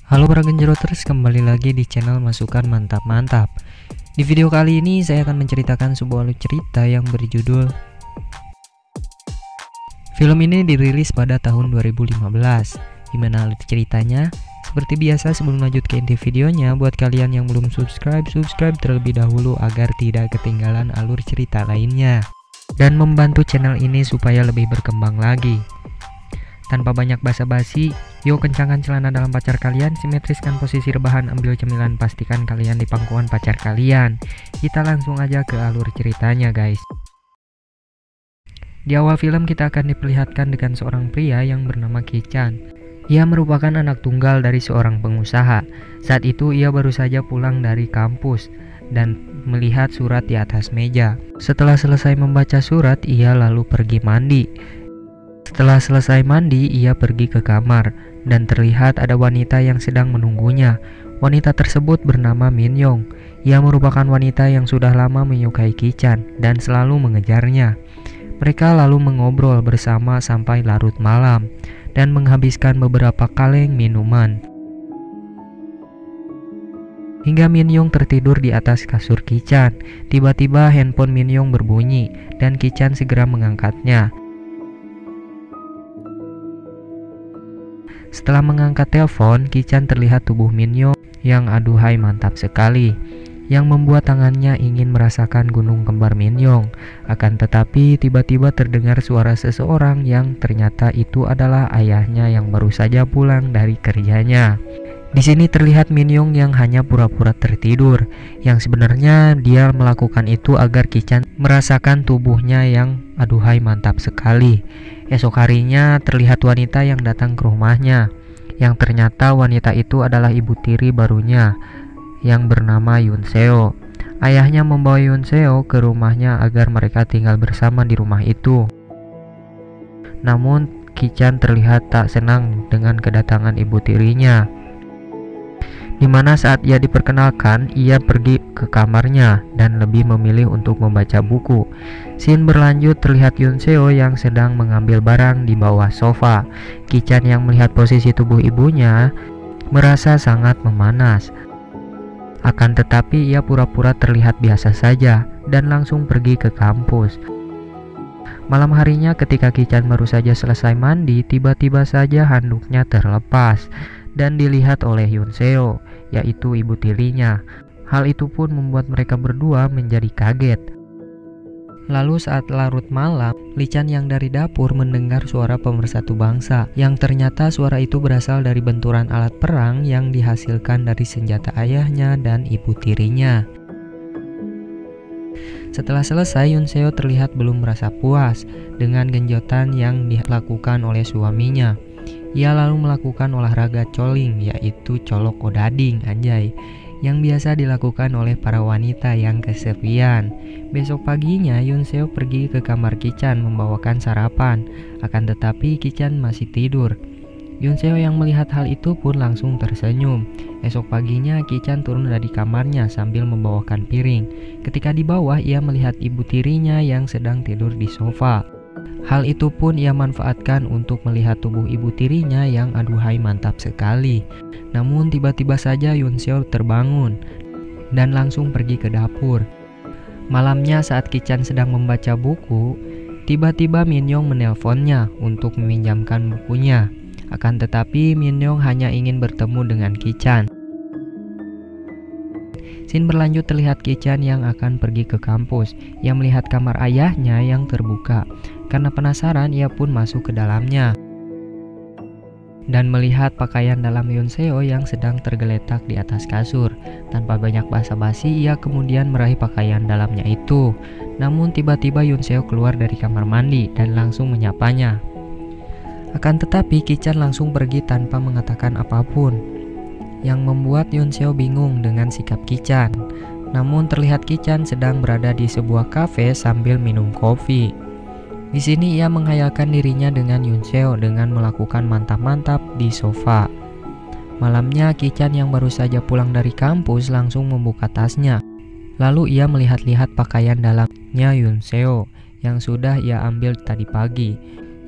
Halo para genjeroters, kembali lagi di channel Masukan Mantap-Mantap. Di video kali ini saya akan menceritakan sebuah alur cerita yang berjudul film ini dirilis pada tahun 2015. Gimana alur ceritanya? Seperti biasa, sebelum lanjut ke inti videonya, buat kalian yang belum subscribe terlebih dahulu agar tidak ketinggalan alur cerita lainnya dan membantu channel ini supaya lebih berkembang lagi. Tanpa banyak basa-basi, yuk kencangkan celana dalam pacar kalian, simetriskan posisi rebahan, ambil cemilan, pastikan kalian di pangkuan pacar kalian. Kita langsung aja ke alur ceritanya guys. Di awal film kita akan diperlihatkan dengan seorang pria yang bernama Ki-chan. Ia merupakan anak tunggal dari seorang pengusaha. Saat itu ia baru saja pulang dari kampus dan melihat surat di atas meja. Setelah selesai membaca surat, ia lalu pergi mandi. Setelah selesai mandi, ia pergi ke kamar dan terlihat ada wanita yang sedang menunggunya. Wanita tersebut bernama Min-young. Ia merupakan wanita yang sudah lama menyukai Ki-chan dan selalu mengejarnya. Mereka lalu mengobrol bersama sampai larut malam dan menghabiskan beberapa kaleng minuman. Hingga Min-young tertidur di atas kasur Ki-chan. Tiba-tiba handphone Min-young berbunyi dan Ki-chan segera mengangkatnya. Setelah mengangkat telepon, Ki-chan terlihat tubuh Min-young yang aduhai mantap sekali, yang membuat tangannya ingin merasakan gunung kembar Min-young. Akan tetapi tiba-tiba terdengar suara seseorang yang ternyata itu adalah ayahnya yang baru saja pulang dari kerjanya. Di sini terlihat Min-young yang hanya pura-pura tertidur, yang sebenarnya dia melakukan itu agar Ki-chan merasakan tubuhnya yang aduhai mantap sekali. Esok harinya terlihat wanita yang datang ke rumahnya, yang ternyata wanita itu adalah ibu tiri barunya yang bernama Yoon-seo. Ayahnya membawa Yoon-seo ke rumahnya agar mereka tinggal bersama di rumah itu. Namun Ki-chan terlihat tak senang dengan kedatangan ibu tirinya, dimana saat ia diperkenalkan, ia pergi ke kamarnya dan lebih memilih untuk membaca buku. Scene berlanjut, terlihat Yoon-seo yang sedang mengambil barang di bawah sofa. Ki-chan yang melihat posisi tubuh ibunya merasa sangat memanas. Akan tetapi ia pura-pura terlihat biasa saja dan langsung pergi ke kampus. Malam harinya ketika Ki-chan baru saja selesai mandi, tiba-tiba saja handuknya terlepas dan dilihat oleh Yoon-seo, yaitu ibu tirinya. Hal itu pun membuat mereka berdua menjadi kaget. Lalu saat larut malam, Li-chan yang dari dapur mendengar suara pemersatu bangsa, yang ternyata suara itu berasal dari benturan alat perang yang dihasilkan dari senjata ayahnya dan ibu tirinya. Setelah selesai, Yoon-seo terlihat belum merasa puas dengan genjotan yang dilakukan oleh suaminya. Ia lalu melakukan olahraga choling, yaitu colok odading anjay, yang biasa dilakukan oleh para wanita yang kesepian. Besok paginya Yoon-seo pergi ke kamar Ki-chan membawakan sarapan, akan tetapi Ki-chan masih tidur. Yoon-seo yang melihat hal itu pun langsung tersenyum. Esok paginya Ki-chan turun dari kamarnya sambil membawakan piring. Ketika di bawah, ia melihat ibu tirinya yang sedang tidur di sofa. Hal itu pun ia manfaatkan untuk melihat tubuh ibu tirinya yang aduhai mantap sekali. Namun tiba-tiba saja Yoon-seo terbangun dan langsung pergi ke dapur. Malamnya saat Ki-chan sedang membaca buku, tiba-tiba Min-young menelponnya untuk meminjamkan bukunya. Akan tetapi Min-young hanya ingin bertemu dengan Ki-chan. Scene berlanjut, terlihat Ki-chan yang akan pergi ke kampus. Ia melihat kamar ayahnya yang terbuka. Karena penasaran, ia pun masuk ke dalamnya dan melihat pakaian dalam Yoon-seo yang sedang tergeletak di atas kasur. Tanpa banyak basa-basi, ia kemudian meraih pakaian dalamnya itu. Namun tiba-tiba Yoon-seo keluar dari kamar mandi dan langsung menyapanya. Akan tetapi Ki-chan langsung pergi tanpa mengatakan apapun, yang membuat Yoon-seo bingung dengan sikap Ki-chan. Namun terlihat Ki-chan sedang berada di sebuah kafe sambil minum kopi. Di sini ia menghayalkan dirinya dengan Yoon-seo dengan melakukan mantap-mantap di sofa. Malamnya Ki-chan yang baru saja pulang dari kampus langsung membuka tasnya. Lalu ia melihat-lihat pakaian dalamnya Yoon-seo yang sudah ia ambil tadi pagi.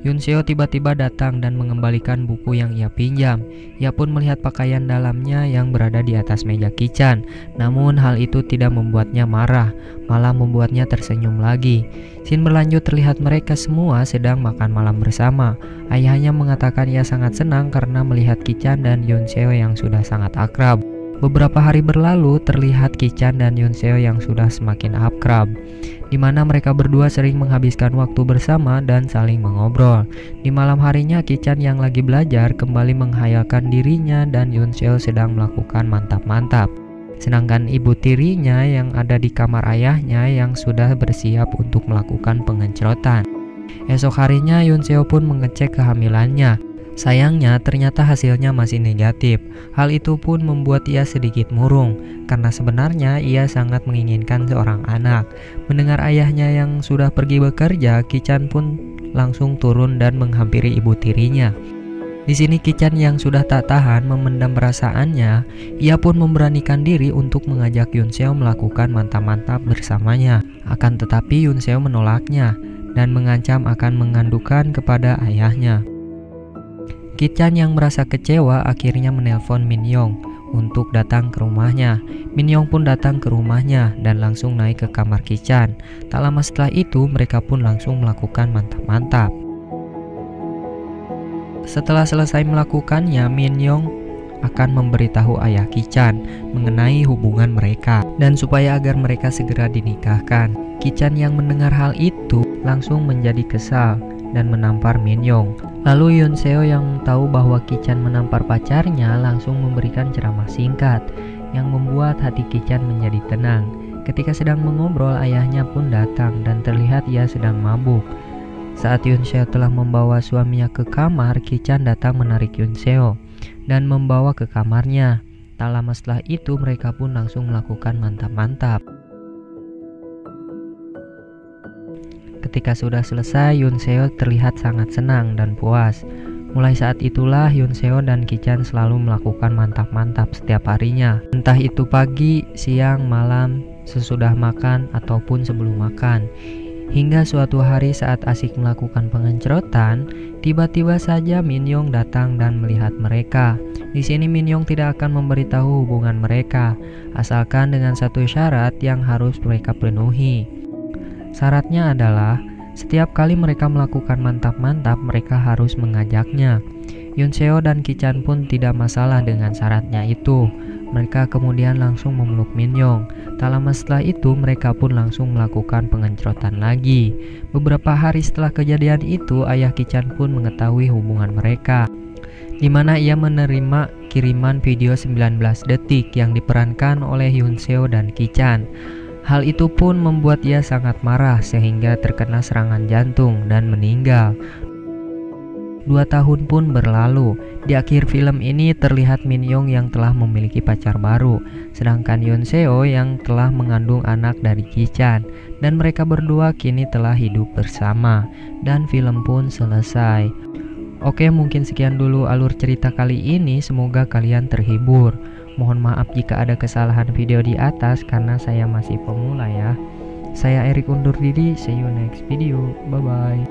Yoon Seo tiba-tiba datang dan mengembalikan buku yang ia pinjam. Ia pun melihat pakaian dalamnya yang berada di atas meja Ki-chan. Namun hal itu tidak membuatnya marah, malah membuatnya tersenyum lagi. Scene berlanjut terlihat mereka semua sedang makan malam bersama. Ayahnya mengatakan ia sangat senang karena melihat Ki-chan dan Yoon Seo yang sudah sangat akrab. Beberapa hari berlalu, terlihat Ki-chan dan Yoon Seo yang sudah semakin akrab, di mana mereka berdua sering menghabiskan waktu bersama dan saling mengobrol. Di malam harinya, Ki-chan yang lagi belajar kembali menghayalkan dirinya dan Yoon Seo sedang melakukan mantap-mantap. Sedangkan ibu tirinya yang ada di kamar ayahnya yang sudah bersiap untuk melakukan pengencrotan. Esok harinya, Yoon Seo pun mengecek kehamilannya. Sayangnya ternyata hasilnya masih negatif. Hal itu pun membuat ia sedikit murung, karena sebenarnya ia sangat menginginkan seorang anak. Mendengar ayahnya yang sudah pergi bekerja, Ki-chan pun langsung turun dan menghampiri ibu tirinya. Di sini Ki-chan yang sudah tak tahan memendam perasaannya, ia pun memberanikan diri untuk mengajak Yoon Seo melakukan mantap-mantap bersamanya. Akan tetapi Yoon Seo menolaknya dan mengancam akan mengandukan kepada ayahnya. Ki-chan yang merasa kecewa akhirnya menelpon Min Young untuk datang ke rumahnya. Min Young pun datang ke rumahnya dan langsung naik ke kamar Ki-chan. Tak lama setelah itu mereka pun langsung melakukan mantap-mantap. Setelah selesai melakukannya, Min Young akan memberitahu ayah Ki-chan mengenai hubungan mereka dan supaya agar mereka segera dinikahkan. Ki-chan yang mendengar hal itu langsung menjadi kesal dan menampar Min Young. Lalu Yoon Seo yang tahu bahwa Ki-chan menampar pacarnya langsung memberikan ceramah singkat yang membuat hati Ki-chan menjadi tenang. Ketika sedang mengobrol, ayahnya pun datang dan terlihat ia sedang mabuk. Saat Yoon Seo telah membawa suaminya ke kamar, Ki-chan datang menarik Yoon Seo dan membawa ke kamarnya. Tak lama setelah itu mereka pun langsung melakukan mantap-mantap. Ketika sudah selesai, Yoon Seo terlihat sangat senang dan puas. Mulai saat itulah Yoon Seo dan Ki-chan selalu melakukan mantap-mantap setiap harinya. Entah itu pagi, siang, malam, sesudah makan, ataupun sebelum makan. Hingga suatu hari saat asik melakukan pengencrotan, tiba-tiba saja Min Young datang dan melihat mereka. Di sini Min Young tidak akan memberitahu hubungan mereka, asalkan dengan satu syarat yang harus mereka penuhi. Syaratnya adalah setiap kali mereka melakukan mantap-mantap, mereka harus mengajaknya. Yoon Seo dan Ki-chan pun tidak masalah dengan syaratnya itu. Mereka kemudian langsung memeluk Min Young. Tak lama setelah itu mereka pun langsung melakukan pengencrotan lagi. Beberapa hari setelah kejadian itu, ayah Ki-chan pun mengetahui hubungan mereka, di mana ia menerima kiriman video 19 detik yang diperankan oleh Yoon Seo dan Ki-chan. Hal itu pun membuat ia sangat marah sehingga terkena serangan jantung dan meninggal. 2 tahun pun berlalu. Di akhir film ini terlihat Min Young yang telah memiliki pacar baru, sedangkan Yoon Seo yang telah mengandung anak dari Ki-chan, dan mereka berdua kini telah hidup bersama, dan film pun selesai. Oke, mungkin sekian dulu alur cerita kali ini, semoga kalian terhibur. Mohon maaf jika ada kesalahan video di atas karena saya masih pemula ya. Saya Erik undur diri, see you next video, bye bye.